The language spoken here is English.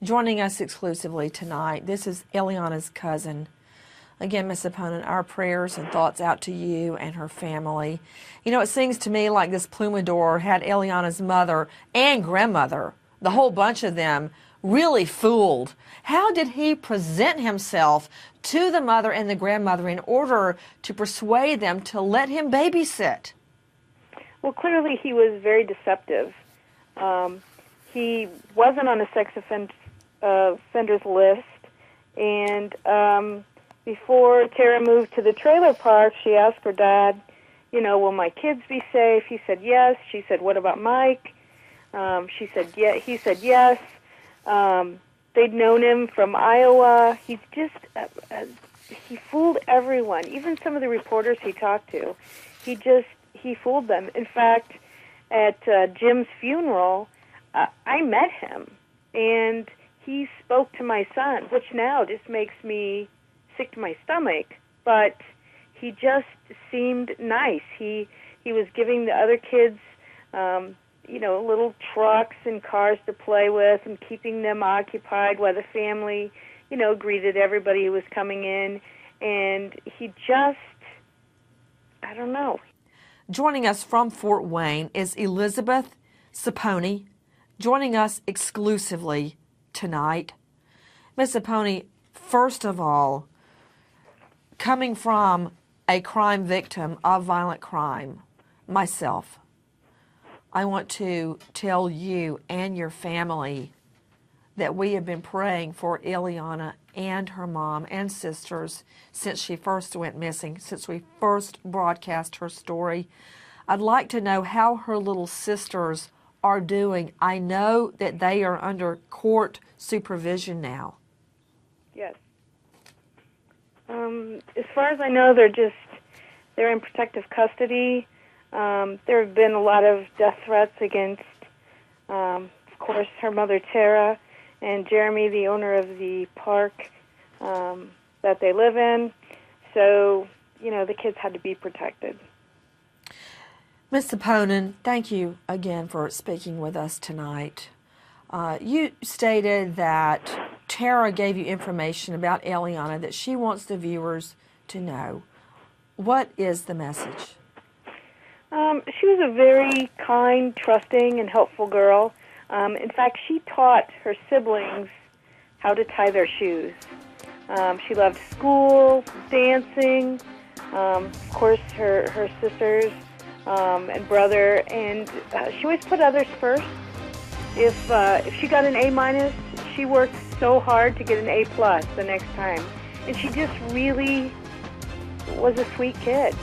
Joining us exclusively tonight, this is Eliana's cousin. Again, Miss Opponent, our prayers and thoughts out to you and her family. You know, it seems to me like this Plumador had Eliana's mother and grandmother, the whole bunch of them, really fooled. How did he present himself to the mother and the grandmother in order to persuade them to let him babysit? Well, clearly he was very deceptive. He wasn't on a sex offenders list, and before Tara moved to the trailer park, she asked her dad, will my kids be safe? He said yes. She said, what about Mike? She said yeah. He said yes. They'd known him from Iowa. He's just he fooled everyone, even some of the reporters he talked to. He fooled them. In fact, at Jim's funeral, I met him, and he spoke to my son, which now just makes me sick to my stomach. But he just seemed nice. He was giving the other kids, little trucks and cars to play with, and keeping them occupied while the family, greeted everybody who was coming in. And he just, I don't know. Joining us from Fort Wayne is Elizabeth Saponi, joining us exclusively tonight. Ms. Saponi, first of all, coming from a crime victim of violent crime, myself, I want to tell you and your family that we have been praying for Eliana and her mom and sisters since she first went missing, since we first broadcast her story. I'd like to know how her little sisters are doing. I know that they are under court supervision now. Yes. As far as I know, they're in protective custody. There have been a lot of death threats against, of course, her mother, Tara, and Jeremy, the owner of the park that they live in. So, the kids had to be protected. Ms. Opponent, thank you again for speaking with us tonight. You stated that Tara gave you information about Eliana that she wants the viewers to know. What is the message? She was a very kind, trusting, and helpful girl. In fact, she taught her siblings how to tie their shoes. She loved school, dancing, of course, her sisters and brother, and she always put others first. If she got an A-, she worked so hard to get an A+ the next time. And she just really was a sweet kid.